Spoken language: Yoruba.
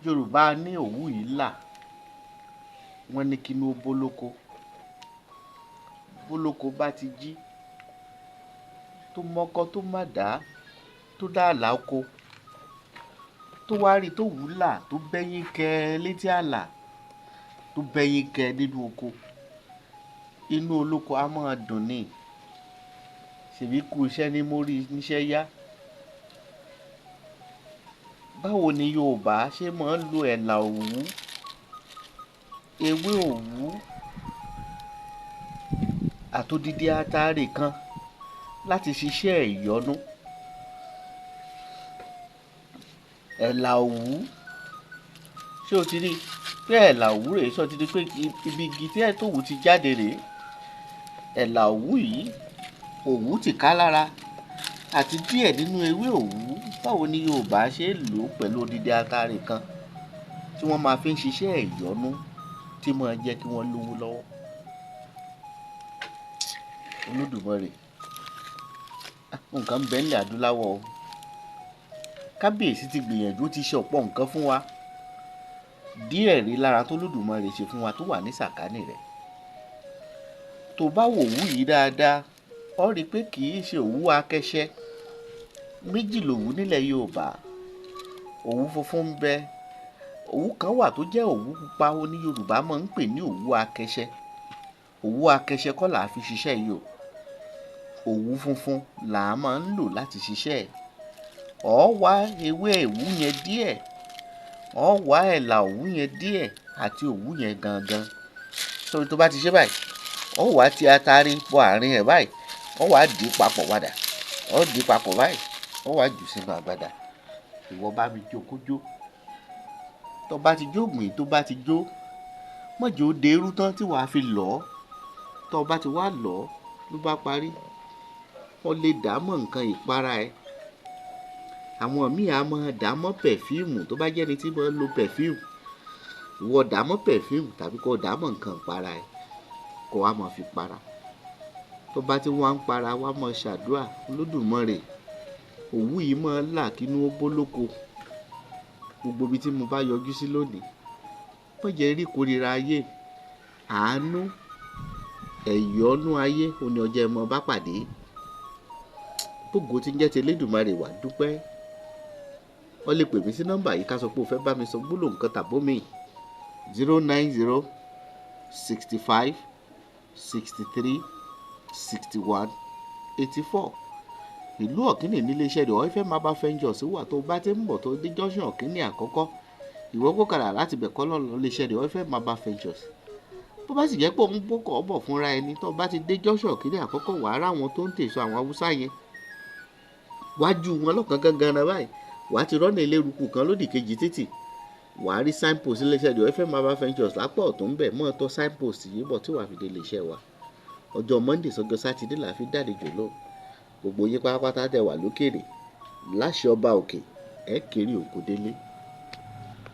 Yorùbá ní òwú yìí là, wọ́n ní kínú bólóko. Bólóko bá ti jí tó mọ́kọ́ tó má dá tó dá àlà oko tó wá rí tó wù là tó bẹ́yìn kẹ létí àlà tó bẹ́yìn kẹ nínú oko, inú olóko á máa dùn ní. Ṣèbí kú iṣẹ́ ní mórí níṣẹ́ yá. Báwo ni Yorùbá ṣe máa ń lo ẹ̀là òwú, ewé òwú àtòdìdí atare kan láti ṣiṣẹ́ ìyọ́nú? Ẹ̀là òwú, ṣé o ti rí pé ẹ̀là òwú rèé? Ṣé o ti rí pé ibi igi tí ẹ̀tòwú ti jáde rèé? Ẹ̀là òwú yìí, òwú tìká lára àti díẹ̀ nínú ewé òwú. Báwo ni Yorùbá ṣe lò ó pẹ̀lú odidi atare kan tí wọ́n máa fi ń ṣiṣẹ́ ìyọ́nú tí máa jẹ́ kí wọ́n lówó lọ́wọ́? Olódùmarè, nǹkan bẹ́ẹ̀ nílẹ̀ adúláwọ̀ o. Kábíyèsí ti gbìyànjú, ti ṣe ọ̀pọ̀ nǹkan fún wa. Díẹ̀ rí lára tó Olódùmarè ṣe fún wa tó wà ní sàkání rẹ̀. Tó bá wò òwú yìí dáadáa, ó rí i pé kì í ṣe òwú akẹ́ṣẹ́. Méjì lòwú nílẹ̀ Yorùbá. Òwú funfun ń bẹ, òwú kan wà tó jẹ́ òwú pupa, ó ní Yorùbá máa ń pè ní òwú akẹ́ṣẹ́. Òwú akẹ́ṣẹ́ kọ́ là á fi ṣiṣẹ́ yìí o. Òwú funfun là á máa ń lò láti ṣiṣẹ́ ẹ̀. Ó wá ewé òwú yẹn díẹ̀, ó wá ẹ̀là òwú yẹn díẹ̀ àti òwú yẹn gangan. Sórí tó bá ti ṣe báyìí, ó wá ti atare bọ àárín ẹ̀ báyìí, ó wá dì í papọ̀ padà, ó dì í papọ̀ báyìí, ó wá jù sínú àgbàdà. Ìwọ bá mi jó kó jó. Tó bá ti jó gbìn, tó bá ti jó, má jẹ́ ó de irú tán tí wàá fi lọ̀. Tó bá ti wá lọ̀ ló bá parí. Ó lè dà mọ́ nǹkan ìpara ẹ̀. Àwọn míì á máa dà mọ́ pẹ̀fíìmù tó bá jẹ́ni tí máa ń lo pẹ̀fíìmù. Ìwọ dà mọ́ pẹ̀fíìmù tàbí kó dà mọ́ nǹkan ìpara ẹ̀ kó wá máa fi para. Tó bá ti wá ń para, wá máa ṣàdúrà. Olódùmarè, òwú yìí máa ń là kínú ó bólóko. Gbogbo ibi tí mo bá yọjú sí lónìí, má jẹ́ rí ìkórìíra ayé. Àánú, ẹ̀yọ́nú ayé òní ọjọ́ ẹ mọ bá pàdé. Bógo tí ń jẹ́ ti Elédùmarè wá dúpẹ́. Wọ́n lè pè mí sí nọ́mbà yìí ká sọ pé o fẹ́ bá mi sọ gbólóhùn kan tàbó mi. 090 65 63 61 84. Ìlú Ọ̀kíní nílé iṣẹ́ rẹ̀ ọ̀fẹ́ máa bá Ventures wà. Tó bá ti ń bọ̀ tó dé junction Ọ̀kíní àkọ́kọ́, ìwọ gbọ́kàrà láti bẹ̀ kọ́ lọ́nà ilé iṣẹ́ rẹ̀ ọ̀fẹ́ máa bá Ventures. Bó bá sì jẹ́ pé òun gbọ́kọ̀ ọ̀bọ̀ fúnra ẹni, tó bá ti dé junction Ọ̀kíní àkọ́kọ́, wàá rà wọn tó ń tèso àwọn Haúsá yẹn. Wájú wọn lọ́kàn gangan báyìí, wàá ti rọ́nà eléruku kan lódì kejì títì. Wàá rí signpost ilé iṣẹ́ rẹ̀ ọ̀fẹ́ máa bá Ventures lápá ọ̀tún bẹ̀ mọ́ tọ́ signpost yìí bọ̀ tí wàá fi dé ilé iṣẹ́ wa. Ọjọ́ Monday sọ́jọ́ Sátidé là fi dàlejò lọ. Gbogbo yín pátápátá tẹ́ wà lókèrè, láṣẹ ọba òkè, ẹ kéré ògo délé.